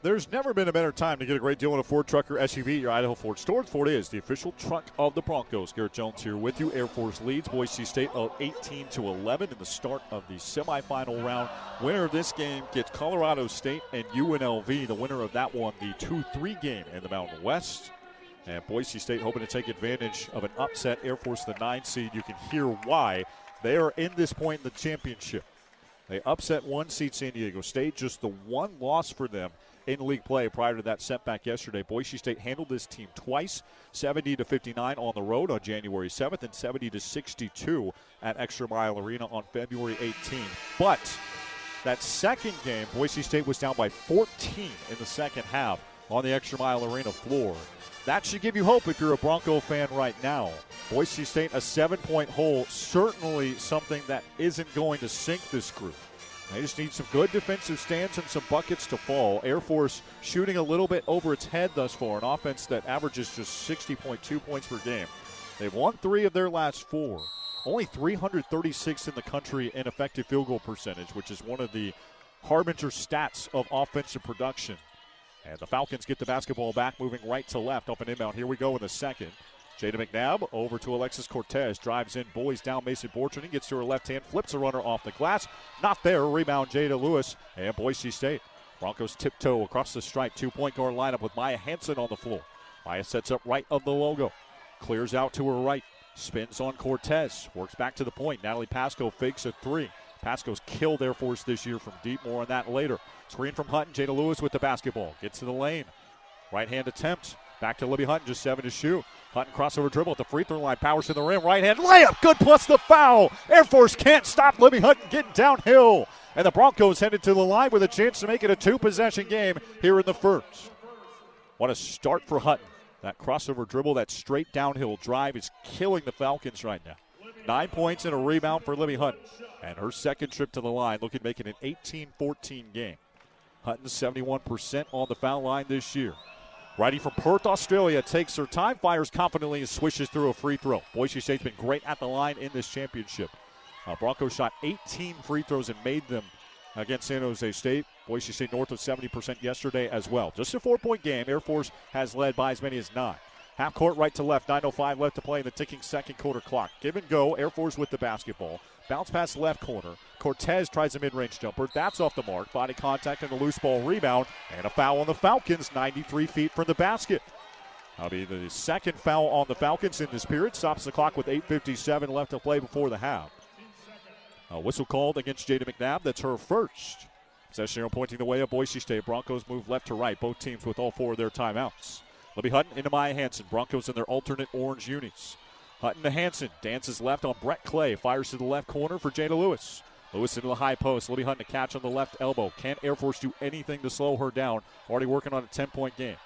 There's never been a better time to get a great deal on a Ford truck or SUV at your Idaho Ford store. Ford is the official truck of the Broncos. Garrett Jones here with you. Air Force leads Boise State 18-11 in the start of the semifinal round. Winner of this game gets Colorado State and UNLV. The winner of that one, the 2-3 game in the Mountain West. And Boise State hoping to take advantage of an upset. Air Force, the 9 seed. You can hear why they are in this point in the championship. They upset 1 seed San Diego State, just the one loss for them in league play prior to that setback yesterday. Boise State handled this team twice, 70-59 on the road on January 7th and 70-62 at Extra Mile Arena on February 18th. But that second game, Boise State was down by 14 in the second half on the Extra Mile Arena floor. That should give you hope if you're a Bronco fan right now. Boise State, a 7-point hole, certainly something that isn't going to sink this group. They just need some good defensive stands and some buckets to fall. Air Force shooting a little bit over its head thus far, an offense that averages just 60.2 points per game. They've won 3 of their last 4. Only 336 in the country in effective field goal percentage, which is one of the harbinger stats of offensive production. And the Falcons get the basketball back, moving right to left off an inbound. Here we go in the second. Jada McNabb over to Alexis Cortez. Drives in, boys down. Mason Borcherding gets to her left hand, flips a runner off the glass. Not there. Rebound, Jada Lewis and Boise State. Broncos tiptoe across the stripe. 2-point guard lineup with Maya Hansen on the floor. Maya sets up right of the logo. Clears out to her right. Spins on Cortez. Works back to the point. Natalie Pasco fakes a 3. Pasco's killed Air Force this year from deep. More on that later. Screen from Hutton. Jada Lewis with the basketball. Gets to the lane. Right hand attempt. Back to Libby Hutton. Just 7 to shoot. Hutton crossover dribble at the free throw line. Powers to the rim. Right hand layup. Good plus the foul. Air Force can't stop Libby Hutton getting downhill. And the Broncos headed to the line with a chance to make it a 2-possession game here in the first. What a start for Hutton. That crossover dribble, that straight downhill drive is killing the Falcons right now. 9 points and a rebound for Libby Hutton. And her second trip to the line looking to make it an 18-14 game. Hutton 71% on the foul line this year. Righty from Perth, Australia, takes her time, fires confidently, and swishes through a free throw. Boise State's been great at the line in this championship. Broncos shot 18 free throws and made them against San Jose State. Boise State north of 70% yesterday as well. Just a 4-point game. Air Force has led by as many as 9. Half court right to left, 9:05 left to play in the ticking second quarter clock. Give and go, Air Force with the basketball. Bounce pass left corner. Cortez tries a mid-range jumper. That's off the mark. Body contact and a loose ball rebound. And a foul on the Falcons, 93 feet from the basket. That'll be the second foul on the Falcons in this period. Stops the clock with 8:57 left to play before the half. A whistle called against Jada McNabb. That's her first. Possession arrow pointing the way of Boise State. Broncos move left to right. Both teams with all 4 of their timeouts. Libby Hutton into Maya Hansen. Broncos in their alternate orange unis. Hutton to Hansen. Dances left on Brett Clay. Fires to the left corner for Jada Lewis. Lewis into the high post. Libby Hutton to catch on the left elbow. Can't Air Force do anything to slow her down? Already working on a 10-point game.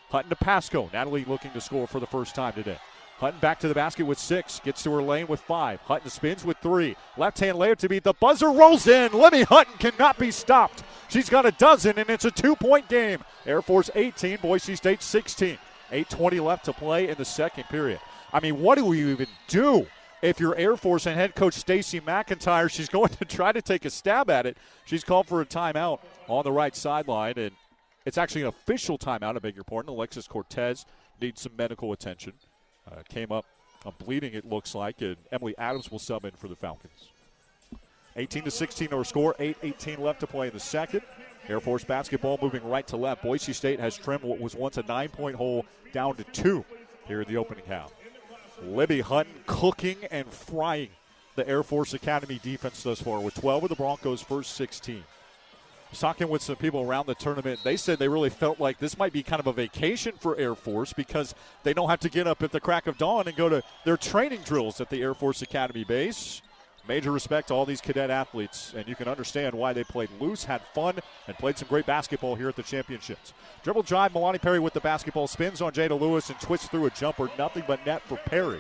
Hutton to Pasco. Natalie looking to score for the first time today. Hutton back to the basket with 6. Gets to her lane with 5. Hutton spins with 3. Left-hand layup to beat. The buzzer rolls in. Libby Hutton cannot be stopped. She's got a dozen, and it's a 2-point game. Air Force 18, Boise State 16. 8:20 left to play in the second period. I mean, what do you even do if you're Air Force and head coach Stacey McIntyre? She's going to try to take a stab at it. She's called for a timeout on the right sideline, and it's actually an official timeout, I beg your pardon. Alexis Cortez needs some medical attention. Came up bleeding, it looks like, and Emily Adams will sub in for the Falcons. 18-16 our score, 8:18 left to play in the second. Air Force basketball moving right to left. Boise State has trimmed what was once a 9-point hole down to 2 here in the opening half. Libby Hutton cooking and frying the Air Force Academy defense thus far with 12 of the Broncos' first 16. I was talking with some people around the tournament. They said they really felt like this might be kind of a vacation for Air Force because they don't have to get up at the crack of dawn and go to their training drills at the Air Force Academy base. Major respect to all these cadet athletes, and you can understand why they played loose, had fun, and played some great basketball here at the championships. Dribble drive, Milani Perry with the basketball, spins on Jada Lewis and twists through a jumper. Nothing but net for Perry.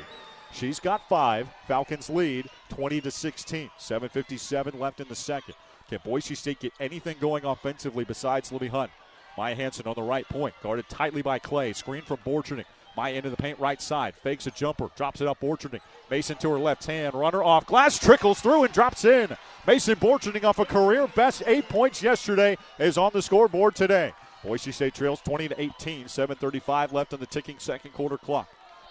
She's got 5. Falcons lead 20-16. 7:57 left in the second. Can Boise State get anything going offensively besides Libby Hunt? Maya Hansen on the right point, guarded tightly by Clay. Screen from Borcherding. Maya into the paint right side. Fakes a jumper. Drops it up Borcherding. Mason to her left hand. Runner off glass. Trickles through and drops in. Mason Borcherding off a career best 8 points yesterday is on the scoreboard today. Boise State trails 20-18, 7:35 left on the ticking second quarter clock.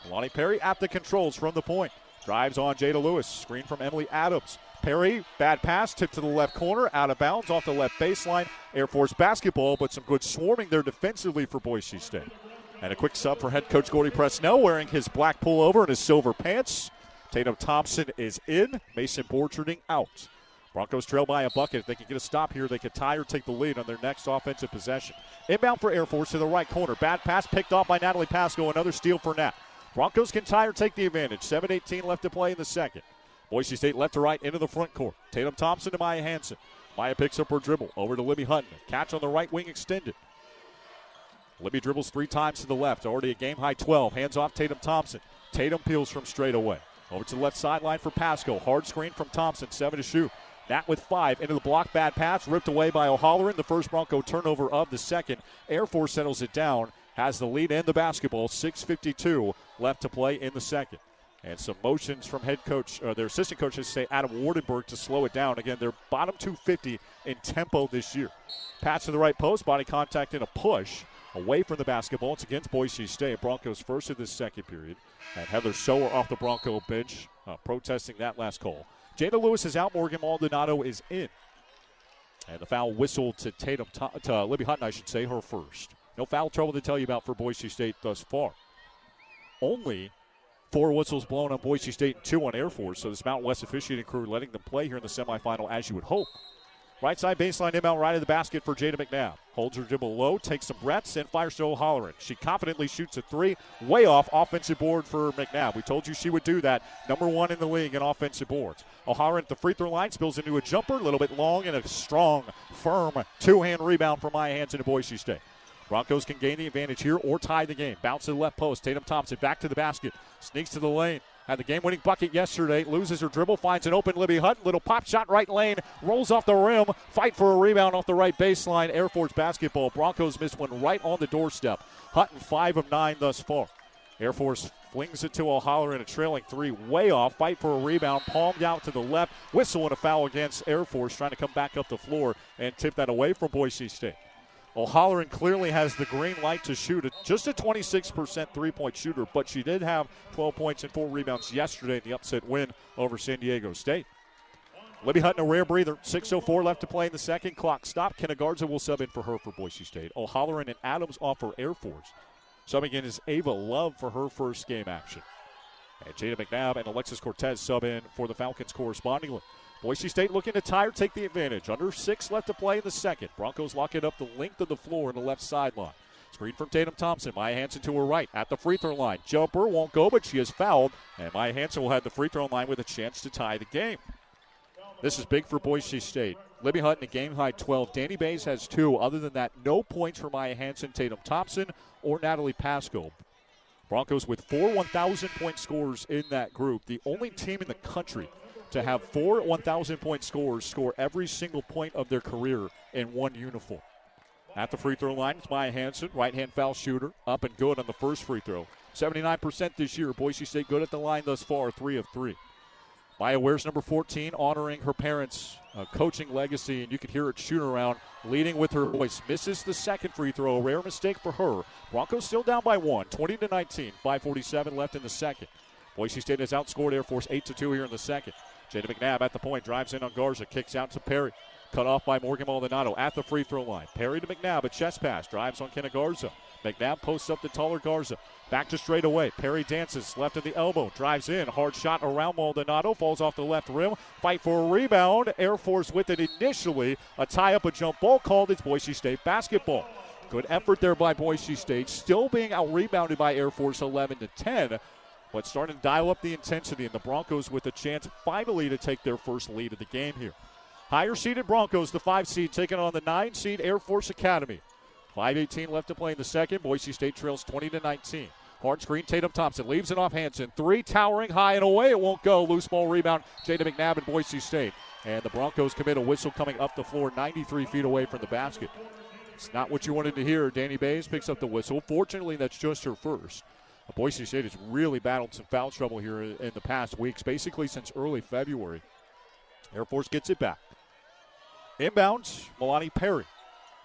Milani Perry at the controls from the point. Drives on Jada Lewis. Screen from Emily Adams. Perry, bad pass, tipped to the left corner, out of bounds off the left baseline. Air Force basketball, but some good swarming there defensively for Boise State. And a quick sub for head coach Gordy Presnell, wearing his black pullover and his silver pants. Tatum Thompson is in. Mason Borcherding out. Broncos trail by a bucket. If they can get a stop here, they could tie or take the lead on their next offensive possession. Inbound for Air Force to the right corner. Bad pass picked off by Natalie Pasco. Another steal for Nat. Broncos can tie or take the advantage. 7:18 left to play in the second. Boise State left to right into the front court. Tatum Thompson to Maya Hansen. Maya picks up her dribble. Over to Libby Hutton. Catch on the right wing extended. Libby dribbles 3 times to the left. Already a game-high 12. Hands off Tatum Thompson. Tatum peels from straight away. Over to the left sideline for Pasco. Hard screen from Thompson. 7 to shoot. Nat with 5. Into the block. Bad pass. Ripped away by O'Halloran. The first Bronco turnover of the second. Air Force settles it down. Has the lead in the basketball. 6:52 left to play in the second. And some motions from head coach, their assistant coaches say Adam Wardenberg to slow it down. Again, they're bottom 250 in tempo this year. Pass to the right post. Body contact and a push away from the basketball. It's against Boise State. Broncos first in this second period. And Heather Sower off the Bronco bench protesting that last call. Jada Lewis is out. Morgan Maldonado is in. And the foul whistled to to Libby Hutton, I should say, her first. No foul trouble to tell you about for Boise State thus far. Only 4 whistles blown on Boise State and 2 on Air Force. So this Mountain West officiating crew letting them play here in the semifinal as you would hope. Right side baseline inbound right of the basket for Jada McNabb. Holds her dribble low, takes some breaths, and fires to O'Halloran. She confidently shoots a 3. Way off offensive board for McNabb. We told you she would do that. Number 1 in the league in offensive boards. O'Halloran at the free throw line spills into a jumper. A little bit long and a strong, firm 2-hand rebound from Maya Hansen to Boise State. Broncos can gain the advantage here or tie the game. Bounce to the left post. Tatum Thompson back to the basket. Sneaks to the lane. Had the game-winning bucket yesterday. Loses her dribble. Finds an open Libby Hutton. Little pop shot right lane. Rolls off the rim. Fight for a rebound off the right baseline. Air Force basketball. Broncos missed one right on the doorstep. Hutton 5 of 9 thus far. Air Force flings it to O'Halloran. A trailing 3. Way off. Fight for a rebound. Palmed out to the left. Whistle and a foul against Air Force. Trying to come back up the floor and tip that away from Boise State. O'Halloran clearly has the green light to shoot just a 26% three-point shooter, but she did have 12 points and 4 rebounds yesterday in the upset win over San Diego State. Libby Hutton, a rare breather. 6:04 left to play in the second. Clock stop. Kenna Garza will sub in for her for Boise State. O'Halloran and Adams off for Air Force. Subbing in is Ava Love for her first game action. And Jada McNabb and Alexis Cortez sub in for the Falcons correspondingly. Boise State looking to tie or take the advantage. Under 6 left to play in the second. Broncos lock it up the length of the floor in the left sideline. Screen from Tatum Thompson. Maya Hansen to her right at the free throw line. Jumper won't go, but she is fouled. And Maya Hansen will have the free throw line with a chance to tie the game. This is big for Boise State. Libby Hutton, a game-high 12. Danny Bays has 2. Other than that, no points for Maya Hansen, Tatum Thompson, or Natalie Pasco. Broncos with 4 1,000-point scorers in that group. The only team in the country to have 4 1,000-point scorers score every single point of their career in one uniform. At the free throw line, it's Maya Hansen, right-hand foul shooter, up and good on the first free throw. 79% this year. Boise State good at the line thus far, 3 of 3. Maya wears number 14, honoring her parents' coaching legacy, and you can hear it shoot around, leading with her voice. Misses the second free throw, a rare mistake for her. Broncos still down by 1, 20-19, 5:47 left in the second. Boise State has outscored Air Force 8-2 here in the second. Jada McNabb at the point, drives in on Garza, kicks out to Perry. Cut off by Morgan Maldonado at the free throw line. Perry to McNabb, a chest pass, drives on Kenna Garza. McNabb posts up the taller Garza. Back to straight away. Perry dances, left at the elbow, drives in. Hard shot around Maldonado, falls off the left rim. Fight for a rebound. Air Force with it initially. A tie-up, a jump ball called. It's Boise State basketball. Good effort there by Boise State. Still being out-rebounded by Air Force 11-10. But starting to dial up the intensity, and the Broncos with a chance finally to take their first lead of the game here. Higher-seeded Broncos, the 5 seed, taking on the 9 seed Air Force Academy. 5:18 left to play in the second. Boise State trails 20-19. Hard screen, Tatum Thompson leaves it off Hansen. 3 towering high and away. It won't go. Loose ball rebound, Jada McNabb and Boise State. And the Broncos commit a whistle coming up the floor 93 feet away from the basket. It's not what you wanted to hear. Danny Bays picks up the whistle. Fortunately, that's just her first. Boise State has really battled some foul trouble here in the past weeks, basically since early February. Air Force gets it back. Inbounds, Milani Perry.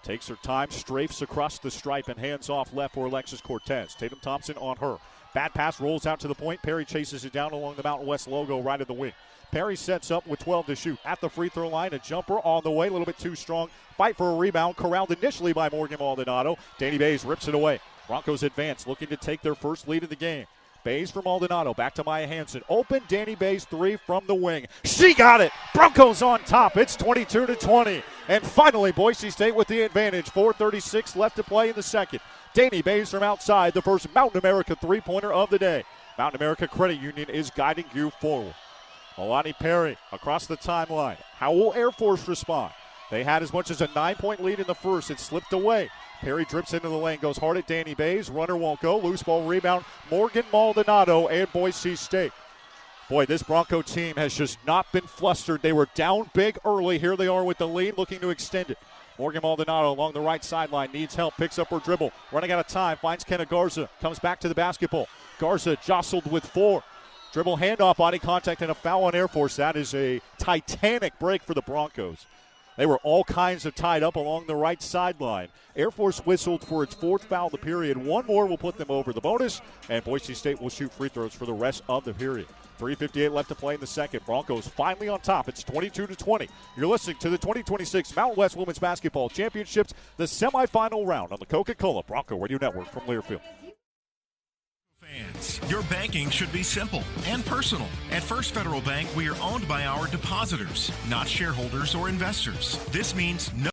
Takes her time, strafes across the stripe, and hands off left for Alexis Cortez. Tatum Thompson on her. Bad pass, rolls out to the point. Perry chases it down along the Mountain West logo right at the wing. Perry sets up with 12 to shoot. At the free throw line, a jumper on the way, a little bit too strong. Fight for a rebound, corralled initially by Morgan Maldonado. Danny Bays rips it away. Broncos advance, looking to take their first lead of the game. Bays for Maldonado, back to Maya Hansen. Open, Danny Bays, three from the wing. She got it! Broncos on top. It's 22-20. And finally, Boise State with the advantage. 4:36 left to play in the second. Danny Bays from outside, the first Mountain America three-pointer of the day. Mountain America Credit Union is guiding you forward. Milani Perry across the timeline. How will Air Force respond? They had as much as a 9-point lead in the first. It slipped away. Perry drips into the lane, goes hard at Danny Bays. Runner won't go. Loose ball rebound. Morgan Maldonado and Boise State. Boy, this Bronco team has just not been flustered. They were down big early. Here they are with the lead, looking to extend it. Morgan Maldonado along the right sideline, needs help, picks up her dribble. Running out of time, finds Kenna Garza. Comes back to the basketball. Garza jostled with four. Dribble handoff, body contact, and a foul on Air Force. That is a titanic break for the Broncos. They were all kinds of tied up along the right sideline. Air Force whistled for its fourth foul of the period. One more will put them over the bonus, and Boise State will shoot free throws for the rest of the period. 3:58 left to play in the second. Broncos finally on top. It's 22-20. You're listening to the 2026 Mountain West Women's Basketball Championships, the semifinal round on the Coca-Cola Bronco Radio Network from Learfield. Fans, your banking should be simple and personal. At First Federal Bank, we are owned by our depositors, not shareholders or investors. This means no